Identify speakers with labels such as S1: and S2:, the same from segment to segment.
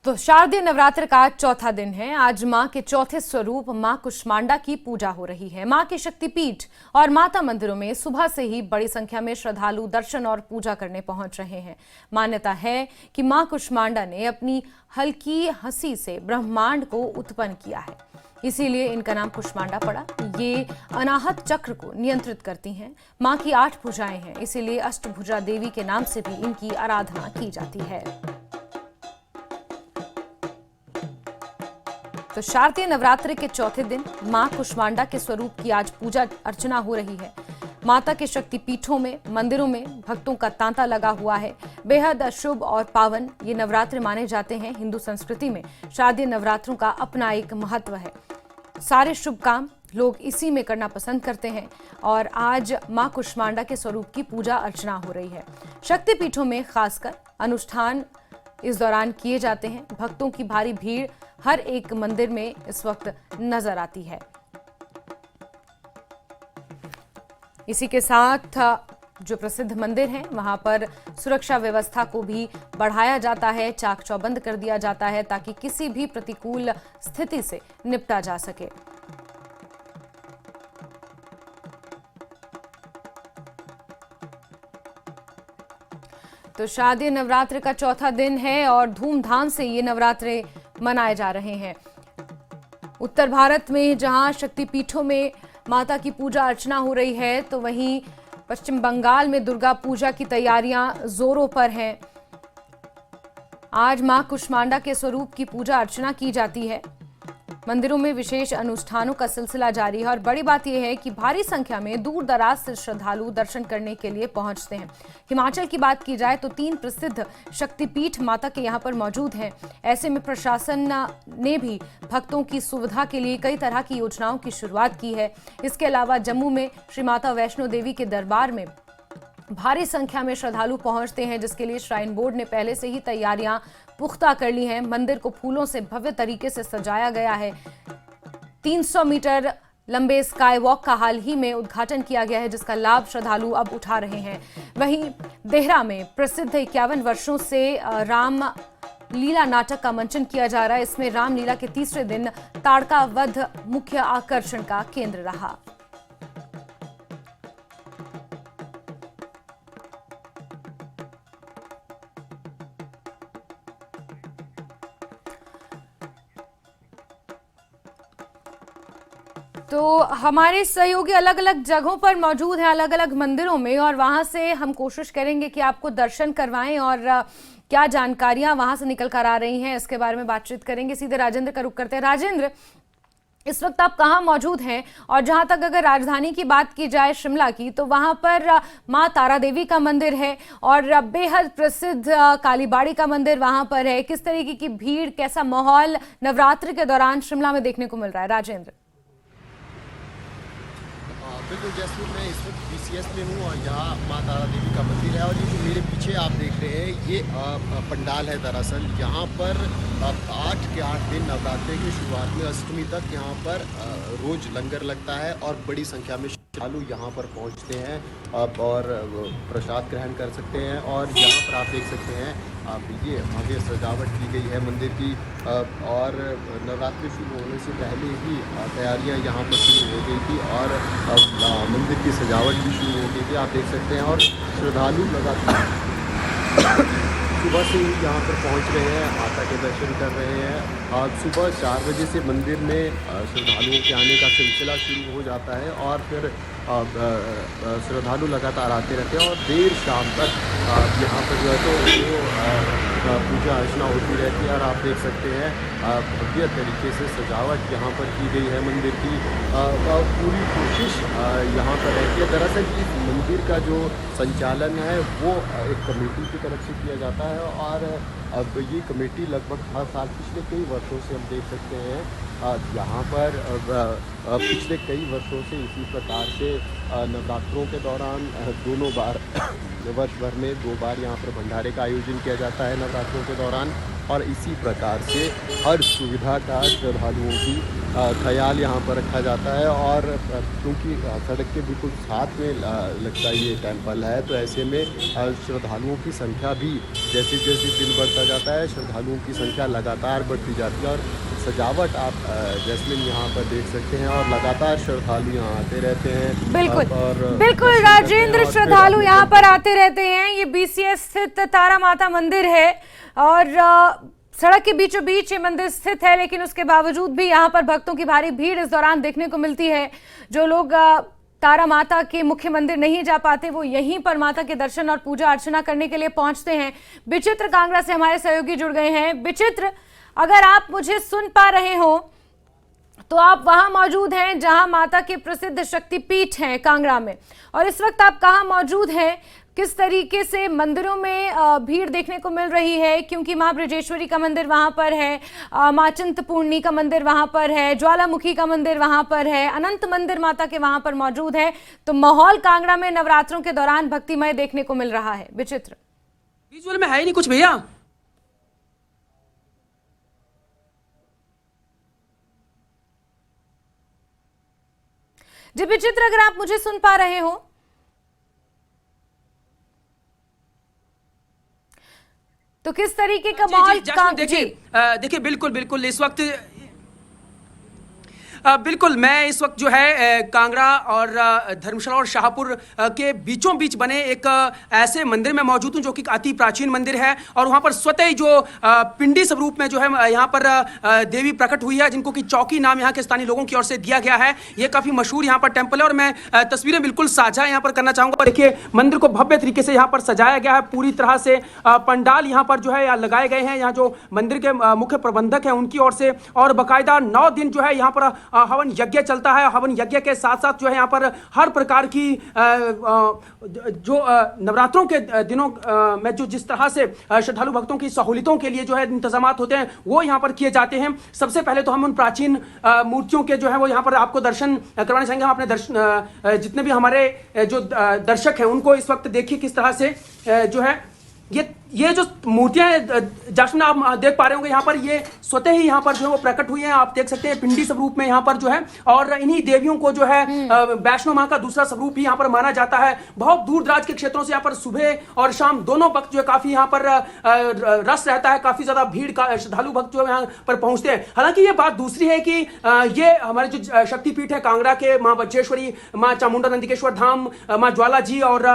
S1: तो शारदीय नवरात्र का चौथा दिन है। आज मां के चौथे स्वरूप मां कुष्मांडा की पूजा हो रही है। मां के शक्तिपीठ और माता मंदिरों में सुबह से ही बड़ी संख्या में श्रद्धालु दर्शन और पूजा करने पहुंच रहे हैं। मान्यता है कि मां कुष्मांडा ने अपनी हल्की हंसी से ब्रह्मांड को उत्पन्न किया है, इसीलिए इनका नाम कुष्मांडा पड़ा। ये अनाहत चक्र को नियंत्रित करती हैं। मां की 8 भुजाएं हैं, इसीलिए अष्टभुजा देवी के नाम से भी इनकी आराधना की जाती है। तो शारदीय नवरात्रि के चौथे दिन मां कुष्मांडा के स्वरूप की आज पूजा अर्चना हो रही है। माता के शक्तिपीठों में, मंदिरों में भक्तों का तांता लगा हुआ है। बेहद शुभ और पावन ये नवरात्र माने जाते हैं। हिंदू संस्कृति में शारदीय नवरात्रों का अपना एक महत्व है। सारे शुभ काम लोग इसी में करना पसंद करते हैं और आज मां कुष्मांडा के स्वरूप की पूजा अर्चना हो रही है। शक्तिपीठों में खासकर अनुष्ठान इस दौरान किए जाते हैं। भक्तों की भारी भीड़ हर एक मंदिर में इस वक्त नजर आती है। इसी के साथ जो प्रसिद्ध मंदिर हैं वहां पर सुरक्षा व्यवस्था को भी बढ़ाया जाता है, चाक चौबंद कर दिया जाता है ताकि किसी भी प्रतिकूल स्थिति से निपटा जा सके। तो शारदीय नवरात्र का चौथा दिन है और धूमधाम से ये नवरात्रे मनाए जा रहे हैं। उत्तर भारत में जहां शक्तिपीठों में माता की पूजा अर्चना हो रही है, तो वहीं पश्चिम बंगाल में दुर्गा पूजा की तैयारियां जोरों पर हैं। आज मां कुष्मांडा के स्वरूप की पूजा अर्चना की जाती है। मंदिरों में विशेष अनुष्ठानों का सिलसिला जारी है और बड़ी बात यह है कि भारी संख्या में दूर दराज से श्रद्धालु दर्शन करने के लिए पहुंचते हैं। हिमाचल की बात की जाए तो 3 प्रसिद्ध शक्तिपीठ माता के यहां पर मौजूद हैं। ऐसे में प्रशासन ने भी भक्तों की सुविधा के लिए कई तरह की योजनाओं की शुरुआत की है। इसके अलावा जम्मू में श्री माता वैष्णो देवी के दरबार में भारी संख्या में श्रद्धालु पहुंचते हैं, जिसके लिए श्राइन बोर्ड ने पहले से ही तैयारियां पुख्ता कर ली हैं। मंदिर को फूलों से भव्य तरीके से सजाया गया है। 300 मीटर लंबे स्काई वॉक का हाल ही में उद्घाटन किया गया है, जिसका लाभ श्रद्धालु अब उठा रहे हैं। वहीं देहरा में प्रसिद्ध 51 वर्षों से राम लीला नाटक का मंचन किया जा रहा है। इसमें रामलीला के तीसरे दिन ताड़का वध मुख्य आकर्षण का केंद्र रहा। तो हमारे सहयोगी अलग अलग जगहों पर मौजूद हैं, अलग अलग मंदिरों में, और वहां से हम कोशिश करेंगे कि आपको दर्शन करवाएं और क्या जानकारियां वहां से निकल कर आ रही हैं इसके बारे में बातचीत करेंगे। सीधे राजेंद्र का रुख करते हैं। राजेंद्र, इस वक्त आप कहां मौजूद हैं? और जहां तक अगर राजधानी की बात की जाए शिमला की, तो वहां पर मां तारा देवी का मंदिर है और बेहद प्रसिद्ध कालीबाड़ी का मंदिर वहां पर है। किस तरीके की भीड़, कैसा माहौल नवरात्र के दौरान शिमला में देखने को मिल रहा है? राजेंद्र।
S2: बिल्कुल जैसे मैं इस वक्त BCS में हूँ और यहाँ माँ तारा देवी का मंदिर है और ये जो मेरे पीछे आप देख रहे हैं ये पंडाल है। दरअसल यहाँ पर 8 के 8 दिन नवरात्रि की शुरुआत में अष्टमी तक यहाँ पर रोज़ लंगर लगता है और बड़ी संख्या में श्रद्धालु यहाँ पर पहुँचते हैं और प्रसाद ग्रहण कर सकते हैं। और यहाँ पर आप देख सकते हैं ये आगे सजावट की गई है मंदिर की और नवरात्रि शुरू होने से पहले ही तैयारियां यहाँ पर शुरू हो गई थी और मंदिर की सजावट भी शुरू हो गई थी, आप देख सकते हैं। और श्रद्धालु लगातार सुबह से ही यहाँ पर पहुँच रहे हैं, माता के दर्शन कर रहे हैं। आज सुबह 4 बजे से मंदिर में श्रद्धालुओं के आने का सिलसिला शुरू हो जाता है और फिर श्रद्धालु लगातार आते रहते हैं और देर शाम तक यहाँ पर जो है तो पूजा अर्चना होती रहती है। और आप देख सकते हैं भव्य तरीके से सजावट यहाँ पर की गई है मंदिर की। पूरी कोशिश यहाँ पर रहती है। दरअसल इस मंदिर का जो संचालन है वो एक कमेटी की तरफ से किया जाता है और अब ये कमेटी लगभग हर साल पिछले कई वर्षों से हम देख सकते हैं यहाँ पर पिछले कई वर्षों से इसी प्रकार से नवरात्रों के दौरान दोनों बार वर्ष भर में 2 बार यहाँ पर भंडारे का आयोजन किया जाता है नवरात्रों के दौरान। और इसी प्रकार से हर सुविधा का श्रद्धालुओं की ख्याल यहाँ पर रखा जाता है। और क्योंकि सड़क के बिल्कुल साथ में लगता ये टेम्पल है, तो ऐसे में श्रद्धालुओं की संख्या भी जैसे जैसे दिन बढ़ता जाता है, श्रद्धालुओं की संख्या लगातार बढ़ती जाती है। और सजावट आप जैस्मिन यहाँ पर देख सकते हैं, और लगातार श्रद्धालु यहाँ आते रहते हैं।
S1: बिल्कुल बिल्कुल राजेंद्र, श्रद्धालु यहाँ पर आते रहते हैं। ये बीसीएस स्थित तारा माता मंदिर है और सड़क के बीचों बीच ये मंदिर स्थित है, लेकिन उसके बावजूद भी यहाँ पर भक्तों की भारी भीड़ इस दौरान देखने को मिलती है। जो लोग तारा माता के मुख्य मंदिर नहीं जा पाते, वो यहीं पर माता के दर्शन और पूजा अर्चना करने के लिए पहुंचते हैं। विचित्र कांगड़ा से हमारे सहयोगी जुड़ गए हैं। विचित्र, अगर आप मुझे सुन पा रहे हो तो आप वहां मौजूद हैं जहां माता के प्रसिद्ध शक्तिपीठ हैं कांगड़ा में, और इस वक्त आप कहां मौजूद हैं? किस तरीके से मंदिरों में भीड़ देखने को मिल रही है? क्योंकि मां ब्रजेश्वरी का मंदिर वहां पर है, मां चिंतपूर्णी का मंदिर वहां पर है, ज्वालामुखी का मंदिर वहां पर है, अनंत मंदिर माता के वहां पर मौजूद है। तो माहौल कांगड़ा में नवरात्रों के दौरान भक्तिमय देखने को मिल रहा है। विचित्र,
S3: विजुअल में है ही नहीं कुछ भैया।
S1: जी विचित्र, अगर आप मुझे सुन पा रहे हो तो किस तरीके का माहौल
S3: देखिए बिल्कुल बिल्कुल इस वक्त बिल्कुल मैं इस वक्त जो है कांगड़ा और धर्मशाला और शाहपुर के बीचों बीच बने एक ऐसे मंदिर में मौजूद हूं जो कि अति प्राचीन मंदिर है। और वहां पर स्वतः ही जो पिंडी स्वरूप में जो है यहाँ पर देवी प्रकट हुई है, जिनको कि चौकी नाम यहाँ के स्थानीय लोगों की ओर से दिया गया है। ये काफी मशहूर यहाँ पर टेम्पल है और मैं तस्वीरें बिल्कुल साझा यहाँ पर करना चाहूंगा। देखिए मंदिर को भव्य तरीके से यहाँ पर सजाया गया है, पूरी तरह से पंडाल यहाँ पर जो है लगाए गए हैं। यहाँ जो मंदिर के मुख्य प्रबंधक हैं उनकी ओर से, और बाकायदा 9 दिन जो है यहाँ पर हवन यज्ञ चलता है। हवन यज्ञ के साथ साथ जो है यहाँ पर हर प्रकार की जो नवरात्रों के दिनों में जो जिस तरह से श्रद्धालु भक्तों की सहूलियतों के लिए जो है इंतजामात होते हैं वो यहाँ पर किए जाते हैं। सबसे पहले तो हम उन प्राचीन मूर्तियों के जो है वो यहाँ पर आपको दर्शन करवाने चाहेंगे। हम अपने दर्शन जितने भी हमारे जो दर्शक हैं उनको इस वक्त देखिए किस तरह से जो है ये जो मूर्तियां जश्न आप देख पा रहे होंगे यहाँ पर, ये स्वतः ही यहाँ पर जो है वो प्रकट हुई हैं। आप देख सकते हैं पिंडी स्वरूप में यहाँ पर जो है, और इन्हीं देवियों को जो है वैष्णो माँ का दूसरा स्वरूप ही यहाँ पर माना जाता है। बहुत दूर दराज के क्षेत्रों से यहाँ पर सुबह और शाम दोनों वक्त जो है काफी यहाँ पर रस रहता है, काफी ज्यादा भीड़ का श्रद्धालु भक्त जो है यहाँ पर पहुंचते हैं। हालांकि ये बात दूसरी है कि ये हमारे जो शक्तिपीठ है कांगड़ा के, माँ बज्जेश्वरी, माँ चामुंडा नंदिकेश्वर धाम, माँ ज्वाला जी और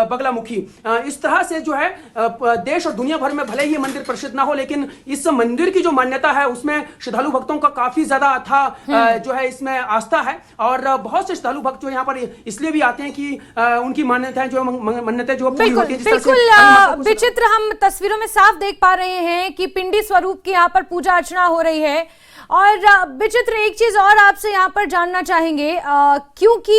S3: बगलामुखी, इस तरह से जो है देश और दुनिया भर में भले ही ये मंदिर प्रसिद्ध ना हो, लेकिन इस मंदिर की जो मान्यता है उसमें श्रद्धालु भक्तों का काफी ज्यादा अथाह जो है इसमें आस्था है। और बहुत से श्रद्धालु भक्त जो यहाँ पर इसलिए भी आते हैं कि उनकी मान्यताएं जो मन्नतें जो पूरी होती हैं।
S1: बिल्कुल विचित्र, हम तस्वीरों में साफ देख पा रहे हैं कि पिंडी स्वरूप की यहाँ पर पूजा अर्चना हो रही है। और विचित्र, एक चीज और आपसे यहाँ पर जानना चाहेंगे, क्योंकि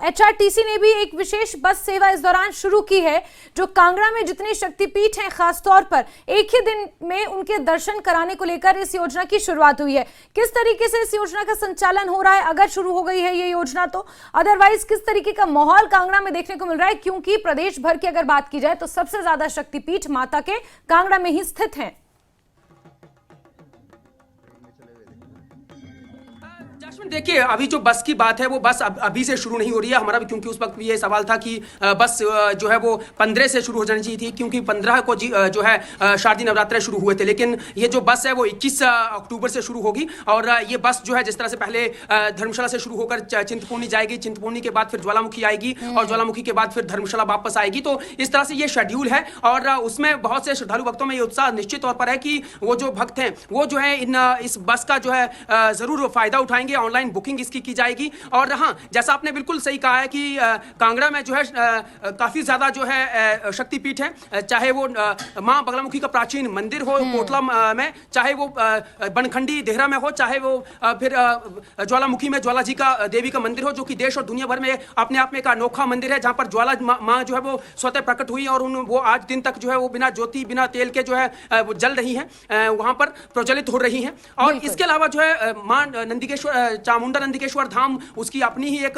S1: एचआरटीसी ने भी एक विशेष बस सेवा इस दौरान शुरू की है, जो कांगड़ा में जितने शक्तिपीठ हैं खासतौर पर एक ही दिन में उनके दर्शन कराने को लेकर इस योजना की शुरुआत हुई है। किस तरीके से इस योजना का संचालन हो रहा है, अगर शुरू हो गई है ये योजना तो? अदरवाइज किस तरीके का माहौल कांगड़ा में देखने को मिल रहा है, क्योंकि प्रदेश भर की अगर बात की जाए तो सबसे ज्यादा शक्तिपीठ माता के कांगड़ा में ही स्थित हैं।
S3: देखिए अभी जो बस की बात है वो बस अभी से शुरू नहीं हो रही है हमारा भी, क्योंकि उस वक्त भी ये सवाल था कि बस जो है वो 15 से शुरू हो जानी चाहिए थी, क्योंकि 15 को जो है शारदीय नवरात्र शुरू हुए थे। लेकिन ये जो बस है वो 21 अक्टूबर से शुरू होगी। और ये बस जो है जिस तरह से पहले धर्मशाला से शुरू होकर चिंतपूर्णी जाएगी, चिंतपूर्णी के बाद फिर ज्वालामुखी आएगी और ज्वालामुखी के बाद फिर धर्मशाला वापस आएगी। तो इस तरह से ये शेड्यूल है और उसमें बहुत से श्रद्धालु भक्तों में ये उत्साह निश्चित तौर पर है कि वो जो भक्त हैं वो जो है इस बस का जो है जरूर फायदा उठाएंगे। ऑनलाइन बुकिंग इसकी की जाएगी। और हाँ, जैसा आपने बिल्कुल सही कहा है कि कांगड़ा में जो है काफी ज्यादा जो है शक्तिपीठ है, चाहे वो मां बगलामुखी का प्राचीन मंदिर हो कोटला में, चाहे वो बनखंडी देहरा में हो, चाहे वो फिर ज्वालामुखी में ज्वाला जी का देवी का मंदिर हो, जो कि देश और दुनिया भर में अपने आप में एक अनोखा मंदिर है, जहां पर ज्वाला मां जो है वो स्वतः प्रकट हुई और वो आज दिन तक जो है वो बिना ज्योति बिना तेल के जो है वो जल रही है, वहां पर प्रज्वलित हो रही है। और इसके अलावा जो है मां नंदिकेश्वर चामुंडा नंदिकेश्वर धाम, उसकी अपनी ही एक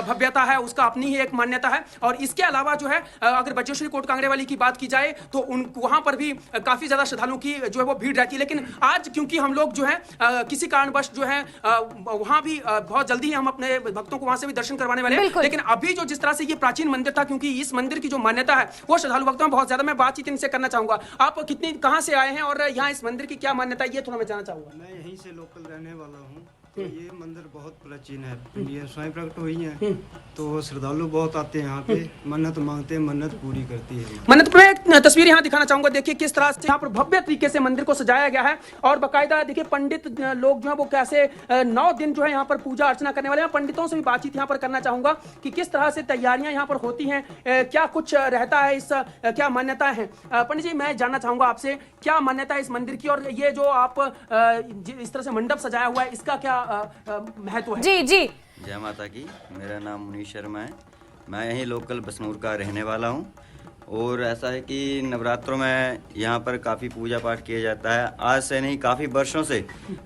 S3: भव्यता है, उसका अपनी ही एक मान्यता है। और इसके अलावा जो है अगर बचेश्वरी कोट कांगड़े वाली की बात की जाए तो उन वहां पर भी काफी ज्यादा श्रद्धालुओं की जो है वो भीड़ रहती है। लेकिन आज क्योंकि हम लोग जो है किसी कारणवश जो है वहां भी बहुत जल्दी ही हम अपने भक्तों को वहां से भी दर्शन करवाने वाले हैं। लेकिन अभी जो जिस तरह से ये प्राचीन मंदिर था, क्योंकि इस मंदिर की जो मान्यता है वो श्रद्धालु भक्तों में बहुत ज्यादा, मैं बातचीत इनसे करना चाहूंगा। आप कितनी कहां से आए हैं और यहाँ इस मंदिर की क्या मान्यता है, ये थोड़ा मैं जानना चाहूंगा।
S4: मैं यहीं से लोकल रहने वाला हूँ। तो ये मंदिर बहुत प्राचीन है, पिंडियाँ स्वयं प्रकट हुई हैं, तो श्रद्धालु बहुत आते हैं यहाँ पे, मन्नत मांगते हैं, मन्नत पूरी करती है।
S3: मन्नत मैं एक तस्वीर यहाँ दिखाना चाहूंगा। देखिए किस तरह से यहाँ पर भव्य तरीके से मंदिर को सजाया गया है और बाकायदा देखिए पंडित लोग जो है वो कैसे 9 दिन जो है यहाँ पर पूजा अर्चना करने वाले हैं। पंडितों से भी बातचीत यहाँ पर करना चाहूंगा कि किस तरह से तैयारियां यहाँ पर होती हैं, क्या कुछ रहता है, इस क्या मान्यताएं हैं। पंडित जी, मैं जानना चाहूंगा आपसे क्या मान्यता है इस मंदिर की, और ये जो आप इस तरह से मंडप सजाया हुआ है इसका क्या महत्व है।
S1: जी जी,
S5: जय माता की। मेरा नाम मुनीश शर्मा है, मैं यहीं लोकल बसनूर का रहने वाला हूँ। और ऐसा है कि नवरात्रों में यहाँ पर काफ़ी पूजा पाठ किया जाता है। आज से नहीं, काफ़ी वर्षों से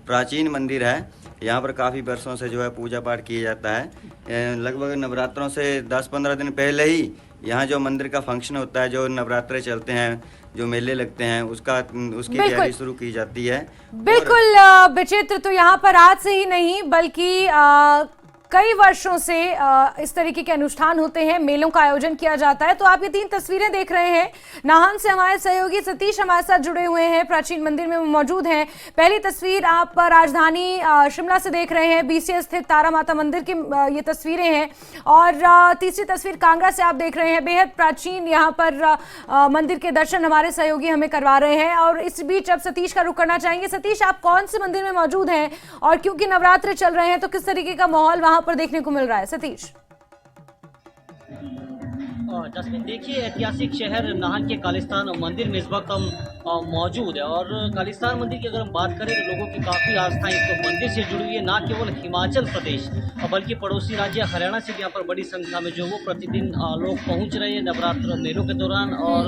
S5: प्राचीन मंदिर है, यहाँ पर काफ़ी वर्षों से जो है पूजा पाठ किया जाता है। लगभग नवरात्रों से 10-15 दिन पहले ही यहाँ जो मंदिर का फंक्शन होता है, जो नवरात्रे चलते हैं, जो मेले लगते हैं, उसकी तैयारी शुरू की जाती है।
S1: बिल्कुल विचित्र। तो यहाँ पर आज से ही नहीं बल्कि कई वर्षों से इस तरीके के अनुष्ठान होते हैं, मेलों का आयोजन किया जाता है। तो आप ये 3 तस्वीरें देख रहे हैं। नाहन से हमारे सहयोगी सतीश हमारे साथ जुड़े हुए हैं, प्राचीन मंदिर में मौजूद हैं। पहली तस्वीर आप राजधानी शिमला से देख रहे हैं, बीसीएस स्थित तारा माता मंदिर की ये तस्वीरें हैं। और तीसरी तस्वीर कांगड़ा से आप देख रहे हैं। बेहद प्राचीन यहाँ पर मंदिर के दर्शन हमारे सहयोगी हमें करवा रहे हैं। और इस बीच अब सतीश का रुख करना चाहेंगे। सतीश, आप कौन से मंदिर में मौजूद हैं और क्योंकि नवरात्र चल रहे हैं तो किस तरीके का माहौल वहां पर देखने को मिल रहा है? सतीश।
S6: जसमीन, देखिए ऐतिहासिक शहर नाहन के कालिस्तान मंदिर में इस वक्त हम मौजूद है। और कालिस्तान मंदिर की अगर हम बात करें तो लोगों की काफ़ी आस्था इस मंदिर से जुड़ी हुई है। ना केवल हिमाचल प्रदेश बल्कि पड़ोसी राज्य हरियाणा से भी यहाँ पर बड़ी संख्या में जो वो प्रतिदिन लोग पहुँच रहे हैं नवरात्र मेलों के दौरान। और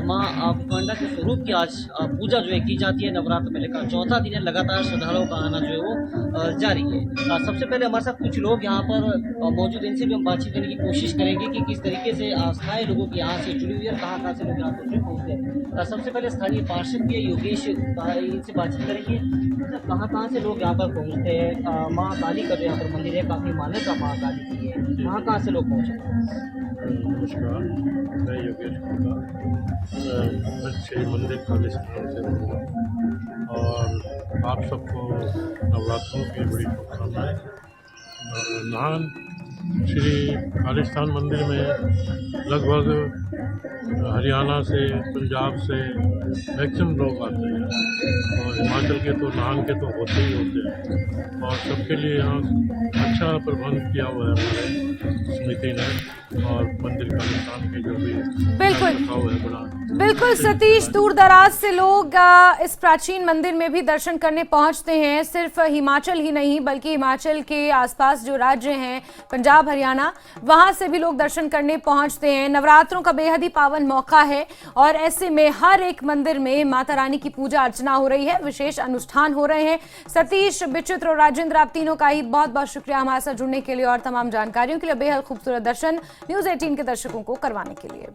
S6: माँ कांडा के स्वरूप की आज पूजा जो है की जाती है। नवरात्र मेले का 4था दिन है, लगातार श्रद्धालुओं का आना जो है वो जारी है। सबसे पहले हमारे साथ कुछ लोग यहाँ पर मौजूद, इनसे भी हम बातचीत करने की कोशिश करेंगे कि किस तरीके से आस्थाएं लोगों की यहाँ से जुड़ी हुई है, कहाँ से लोग यहाँ पर पहुँचते हैं। सबसे पहले स्थानीय पार्षद भी योगेश, इनसे बातचीत करेंगे कहाँ से लोग यहाँ पर पहुँचते हैं। माँ काली का जो यहाँ पर मंदिर है, काफ़ी मान्यता माँ काली की है, कहाँ से लोग पहुँचे?
S7: नमस्कार, मैं योगेश श्री मंदिर कालिस्तान से हूँ और आप सबको नवरात्रों की बड़ी शुभकामनाएं। नाहन श्री कालिस्तान मंदिर में लगभग हरियाणा से, पंजाब से मैक्सिमम लोग आते हैं और हिमाचल के तो, नाहन के तो होते ही होते हैं। और सबके लिए यहाँ अच्छा प्रबंध किया हुआ है हमारे समिति ने और मंदिर कालिस्तान के जो भी रखा हुआ है बड़ा।
S1: बिल्कुल सतीश, दूर दराज से लोग इस प्राचीन मंदिर में भी दर्शन करने पहुंचते हैं। सिर्फ हिमाचल ही नहीं बल्कि हिमाचल के आसपास जो राज्य हैं, पंजाब, हरियाणा, वहां से भी लोग दर्शन करने पहुंचते हैं। नवरात्रों का बेहद ही पावन मौका है और ऐसे में हर एक मंदिर में माता रानी की पूजा अर्चना हो रही है, विशेष अनुष्ठान हो रहे हैं। सतीश, विचित्र और राजेंद्र, आप तीनों का ही बहुत बहुत शुक्रिया हमारे साथ जुड़ने के लिए और तमाम जानकारियों के लिए। बेहद खूबसूरत दर्शन न्यूज़ 18 के दर्शकों को करवाने के लिए।